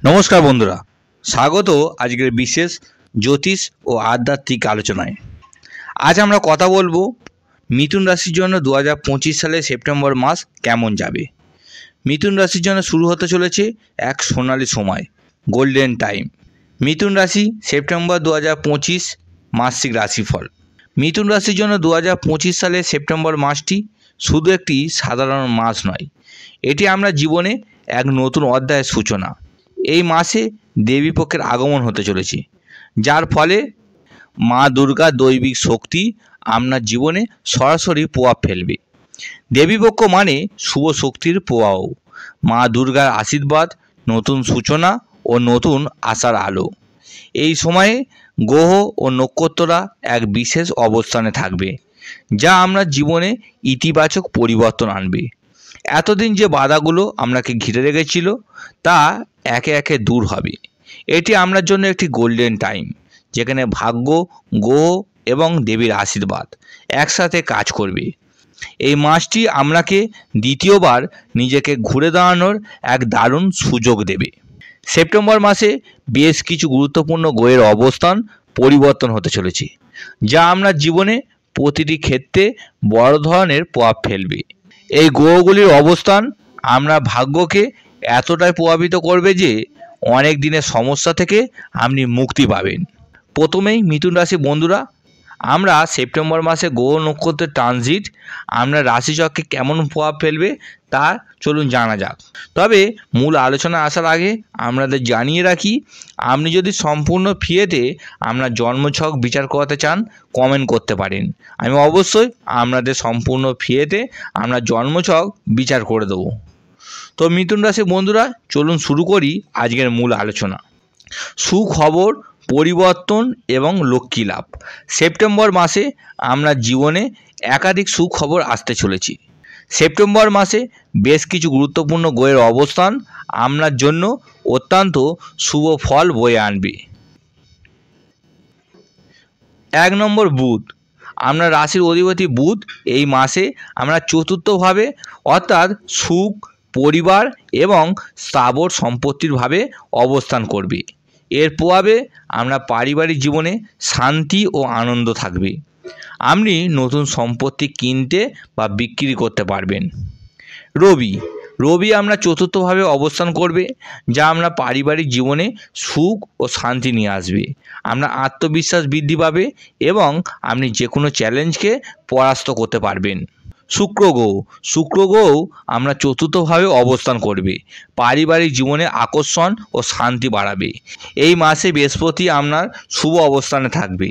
नमस्कार बंधुरा स्वागत आजकेर विशेष ज्योतिष और आध्यात्मिक आलोचनाय। आज आमरा कथा बोलबो मिथुन राशिर जन्य 2025 साले सेप्टेम्बर मास केमन जाबे। मिथुन राशिर जन्य शुरू होते चलेछे एक सोनाली समय, गोल्डन टाइम। मिथुन राशि सेप्टेम्बर 2025 मासिक राशिफल। मिथुन राशिर जन्य 2025 साले सेप्टेम्बर मासटी शुधु एकटी साधारण मास नय, एटी आमरा जीवने एक नतून अध्यायेर सूचना। এই মাসে দেবীপক্ষের আগমন হতে চলেছে, যার ফলে মা দুর্গার দৈবিক শক্তি আপনার জীবনে সরাসরি প্রভাব ফেলবে। দেবীপক্ষ মানে শুভ শক্তির প্রবাহ, মা দুর্গার আশীর্বাদ, নতুন সূচনা ও নতুন আশার আলো। এই সময়ে গ্রহ ও নক্ষত্ররা এক বিশেষ অবস্থানে থাকবে, যা আপনার জীবনে ইতিবাচক পরিবর্তন আনবে। এতদিন যে বাধাগুলো আপনাকে ঘিরে রেখেছিল তা একে একে দূর হবে। এটি আপনার জন্য একটি গোল্ডেন টাইম, যেখানে ভাগ্য, গ্রহ এবং দেবীর আশীর্বাদ একসাথে কাজ করবে। এই মাসটি আপনাকে দ্বিতীয়বার নিজেকে ঘুরে দাঁড়ানোর এক দারুণ সুযোগ দেবে। সেপ্টেম্বর মাসে বেশ কিছু গুরুত্বপূর্ণ গ্রহের অবস্থান পরিবর্তন হতে চলেছে, যা আপনার জীবনে প্রতিটি ক্ষেত্রে বড় ধরনের প্রভাব ফেলবে। এই গ্রহগুলির অবস্থান আপনার ভাগ্যকে এতটাই প্রভাবিত করবে যে অনেক দিনের সমস্যা থেকে আপনি মুক্তি পাবেন। প্রথমেই মিথুন রাশি বন্ধুরা, আমরা সেপ্টেম্বর মাসে গ্রহ নক্ষত্রের ট্রানজিট আপনার রাশিচক্রে কেমন প্রভাব ফেলবে তা চলুন জানা যাক। তবে মূল আলোচনায় আসার আগে আপনাদের জানিয়ে রাখি, আপনি যদি সম্পূর্ণ ফ্রিতে আপনার জন্মছক বিচার করাতে চান কমেন্ট করতে পারেন। আমি অবশ্যই আপনাদের সম্পূর্ণ ফ্রিতে আপনার জন্মছক বিচার করে দেবো। তো মিথুন রাশি বন্ধুরা, চলুন শুরু করি আজকের মূল আলোচনা। সুখবর, পরিবর্তন এবং লক্ষ্মী লাভ। সেপ্টেম্বর মাসে আপনার জীবনে একাধিক সুখবর আসতে চলেছে। সেপ্টেম্বর মাসে বেশ কিছু গুরুত্বপূর্ণ গ্রহের অবস্থান আপনার জন্য অত্যন্ত শুভ ফল বয়ে আনবে। 1 নম্বর, বুধ। আপনার রাশির অধিপতি বুধ এই মাসে আমরা চতুর্থভাবে অর্থাৎ সুখ, পরিবার এবং স্থাবর সম্পত্তির ভাবে অবস্থান করবে। এর প্রভাবে আমরা পারিবারিক জীবনে শান্তি ও আনন্দ থাকবে। আপনি নতুন সম্পত্তি কিনতে বা বিক্রি করতে পারবেন। রবি আমরা চতুর্থভাবে অবস্থান করবে, যা আমরা পারিবারিক জীবনে সুখ ও শান্তি নিয়ে আসবে। আপনার আত্মবিশ্বাস বৃদ্ধি পাবে এবং আপনি যে কোনো চ্যালেঞ্জকে পরাস্ত করতে পারবেন। শুক্র গ্রহ আমরা চতুর্থভাবে অবস্থান করবে, পারিবারিক জীবনে আকর্ষণ ও শান্তি বাড়াবে। এই মাসে বৃহস্পতি আপনার শুভ অবস্থানে থাকবে,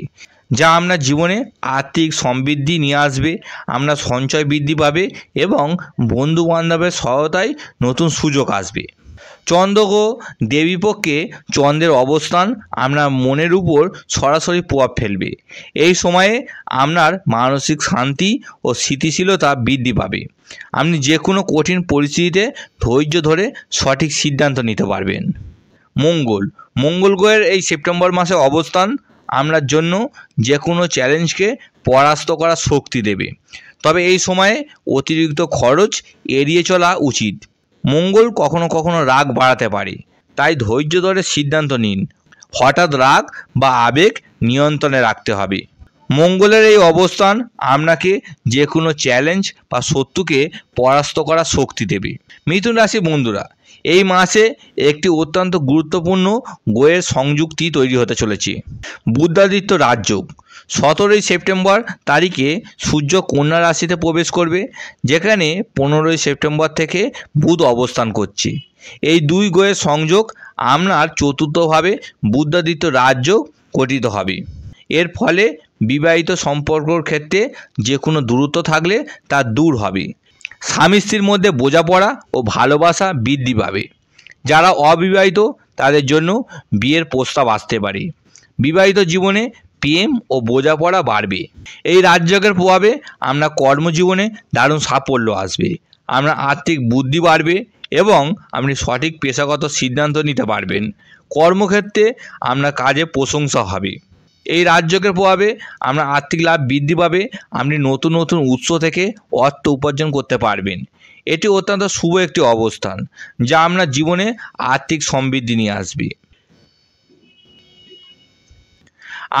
যা আপনার জীবনে আর্থিক সমৃদ্ধি নিয়ে আসবে। আপনার সঞ্চয় বৃদ্ধি পাবে এবং বন্ধু বান্ধবের সহায়তায় নতুন সুযোগ আসবে। চন্দ্রগ্রহ দেবীপক্ষে চন্দ্রের অবস্থান আপনার মনের উপর সরাসরি প্রভাব ফেলবে। এই সময়ে আপনার মানসিক শান্তি ও স্থিতিশীলতা বৃদ্ধি পাবে। আপনি যে কোনো কঠিন পরিস্থিতিতে ধৈর্য ধরে সঠিক সিদ্ধান্ত নিতে পারবেন। মঙ্গল গ্রহের এই সেপ্টেম্বর মাসে অবস্থান আপনার জন্য যে কোনো চ্যালেঞ্জকে পরাস্ত করার শক্তি দেবে। তবে এই সময়ে অতিরিক্ত খরচ এড়িয়ে চলা উচিত। মঙ্গল কখনো কখনো রাগ বাড়াতে পারে, তাই ধৈর্য ধরে সিদ্ধান্ত নিন। হঠাৎ রাগ বা আবেগ নিয়ন্ত্রণে রাখতে হবে। মঙ্গলের এই অবস্থান আপনাকে যে কোনো চ্যালেঞ্জ বা শত্রুকে পরাস্ত করার শক্তি দেবে। মিথুন রাশি বন্ধুরা, এই মাসে একটি অত্যন্ত গুরুত্বপূর্ণ গ্রহের সংযুক্তি তৈরি হতে চলেছে, বুধাদিত্য রাজযোগ। 17 সেপ্টেম্বর তারিখে সূর্য কন্যা রাশিতে প্রবেশ করবে, যেখানে 15 সেপ্টেম্বর থেকে বুধ অবস্থান করছে। এই দুই গ্রহের সংযোগ আপনার চতুর্থভাবে বুধাদিত্য রাজযোগ গঠিত হবে। এর ফলে বিবাহিত সম্পর্কর ক্ষেত্রে যে কোনো দূরত্ব থাকলে তা দূর হবে। স্বামী স্ত্রীর মধ্যে বোঝাপড়া ও ভালোবাসা বৃদ্ধি পাবে। যারা অবিবাহিত তাদের জন্য বিয়ের প্রস্তাব আসতে পারে। বিবাহিত জীবনে প্রেম ও বোঝাপড়া বাড়বে। এই রাজযোগের প্রভাবে আপনার কর্মজীবনে দারুণ সাফল্য আসবে। আপনার আর্থিক বুদ্ধি বাড়বে এবং আপনি সঠিক পেশাগত সিদ্ধান্ত নিতে পারবেন। কর্মক্ষেত্রে আপনার কাজে প্রশংসা হবে। এই রাজযোগের প্রভাবে আপনার আর্থিক লাভ বৃদ্ধি পাবে। আপনি নতুন নতুন উৎস থেকে অর্থ উপার্জন করতে পারবেন। এটি অত্যন্ত শুভ একটি অবস্থান, যা আপনার জীবনে আর্থিক সমৃদ্ধি নিয়ে আসবে।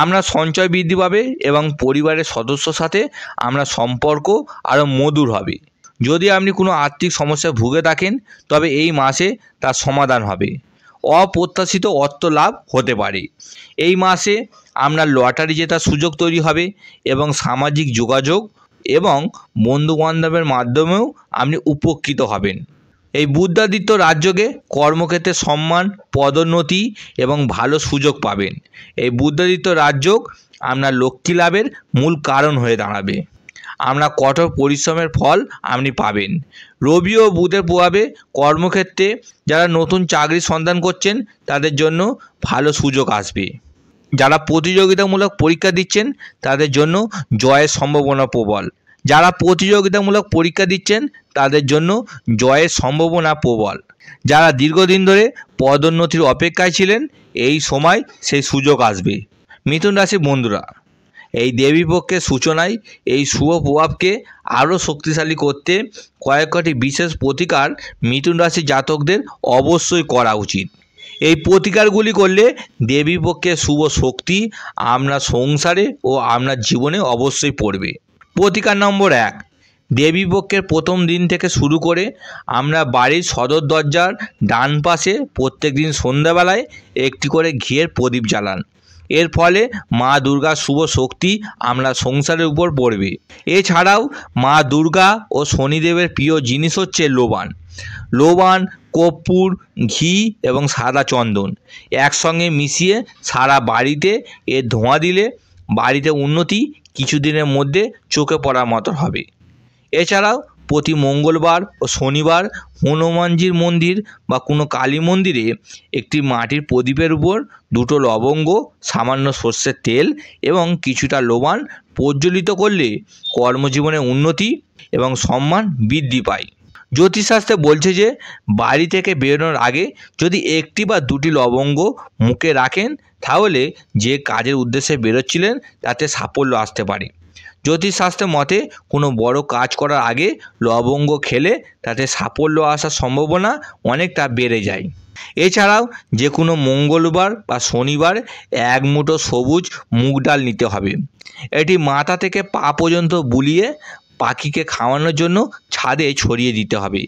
আপনার সঞ্চয় বৃদ্ধি পাবে এবং পরিবারের সদস্যর সাথে আপনার সম্পর্ক আরও মধুর হবে। যদি আপনি কোনো আর্থিক সমস্যায় ভুগে থাকেন, তবে এই মাসে তার সমাধান হবে। অপ্রত্যাশিত অর্থ লাভ হতে পারে। এই মাসে আপনার লটারি জেতার সুযোগ তৈরি হবে এবং সামাজিক যোগাযোগ এবং বন্ধুবান্ধবের মাধ্যমেও আপনি উপকৃত হবেন। এই বুধাদিত্য রাজযোগে কর্মক্ষেত্রে সম্মান, পদোন্নতি এবং ভালো সুযোগ পাবেন। এই বুধাদিত্য রাজযোগ আপনার লক্ষ্মী লাভের মূল কারণ হয়ে দাঁড়াবে। আপনার কঠোর পরিশ্রমের ফল আপনি পাবেন। রবি ও বুধের প্রভাবে কর্মক্ষেত্রে যারা নতুন চাকরির সন্ধান করছেন তাদের জন্য ভালো সুযোগ আসবে। যারা প্রতিযোগিতামূলক পরীক্ষা দিচ্ছেন তাদের জন্য জয়ের সম্ভাবনা প্রবল। যারা প্রতিযোগিতামূলক পরীক্ষা দিচ্ছেন তাদের জন্য জয়ের সম্ভাবনা প্রবল। যারা দীর্ঘদিন ধরে পদোন্নতির অপেক্ষায় ছিলেন, এই সময় সেই সুযোগ আসবে। মিথুন রাশির বন্ধুরা, এই দেবীপক্ষের সূচনায় এই শুভ প্রভাবকে আরও শক্তিশালী করতে কয়েকটি বিশেষ প্রতিকার মিথুন রাশির জাতকদের অবশ্যই করা উচিত। এই প্রতিকারগুলি করলে দেবীপক্ষের শুভ শক্তি আপনার সংসারে ও আপনার জীবনে অবশ্যই পড়বে। প্রতিকার নম্বর 1, দেবীপক্ষের প্রথম দিন থেকে শুরু করে আমরা বাড়ির সদর দরজার ডান পাশে প্রত্যেক দিন সন্ধ্যাবেলায় একটি করে ঘিয়ের প্রদীপ জ্বালান। এর ফলে মা দুর্গার শুভ শক্তি আপনার সংসারের উপর পড়বে। এছাড়াও মা দুর্গা ও শনিদেবের প্রিয় জিনিস হচ্ছে লোবান, কর্পূর, ঘি এবং সাদা চন্দন একসঙ্গে মিশিয়ে সারা বাড়িতে এর ধোঁয়া দিলে বাড়িতে উন্নতি কিছুদিনের মধ্যে চোখে পড়ার মতো হবে। এছাড়াও প্রতি মঙ্গলবার ও শনিবার হনুমানজির মন্দির বা কোনো কালী মন্দিরে একটি মাটির প্রদীপের উপর 2টো লবঙ্গ, সামান্য সর্ষের তেল এবং কিছুটা লোবান প্রজ্বলিত করলে কর্মজীবনে উন্নতি এবং সম্মান বৃদ্ধি পায়। জ্যোতিষশাস্ত্রে বলছে যে বাড়ি থেকে বেরোনোর আগে যদি 1টি বা 2টি লবঙ্গ মুখে রাখেন, তাহলে যে কাজের উদ্দেশ্যে বেরোচ্ছিলেন তাতে সাফল্য আসতে পারে। জ্যোতিষশাস্ত্রের মতে কোনো বড় কাজ করার আগে লবঙ্গ খেলে তাতে সাফল্য আসার সম্ভাবনা অনেকটা বেড়ে যায়। এছাড়াও যে কোনো মঙ্গলবার বা শনিবার 1 মুঠো সবুজ মুগ ডাল নিতে হবে। এটি মাথা থেকে পা পর্যন্ত বুলিয়ে পাখিকে খাওয়ানোর জন্য ছাদে ছড়িয়ে দিতে হবে।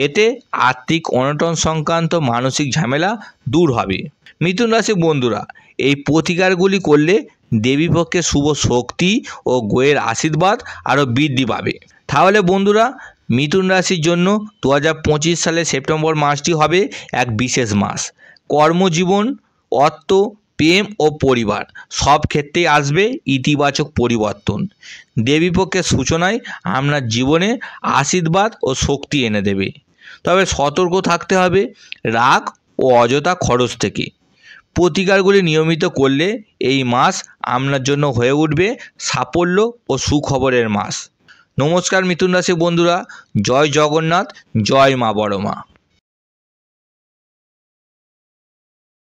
এতে আর্থিক অনটন সংক্রান্ত মানসিক ঝামেলা দূর হবে। মিথুন রাশির বন্ধুরা, এই প্রতিকারগুলি করলে দেবীপক্ষের শুভ শক্তি ও গ্রহের আশীর্বাদ আরও বৃদ্ধি পাবে। তাহলে বন্ধুরা, মিথুন রাশির জন্য 2025 সালের সেপ্টেম্বর মাসটি হবে এক বিশেষ মাস। কর্মজীবন, অর্থ, প্রেম ও পরিবার সব ক্ষেত্রেই আসবে ইতিবাচক পরিবর্তন। দেবীপক্ষের সূচনায় আপনার জীবনে আশীর্বাদ ও শক্তি এনে দেবে। তবে সতর্ক থাকতে হবে রাগ ও অযথা খরচ থেকে। প্রতিকারগুলি নিয়মিত করলে এই মাস আপনার জন্য হয়ে উঠবে সাফল্য ও সুখবরের মাস। নমস্কার মিথুন রাশি বন্ধুরা, জয় জগন্নাথ, জয় মা বড় মা।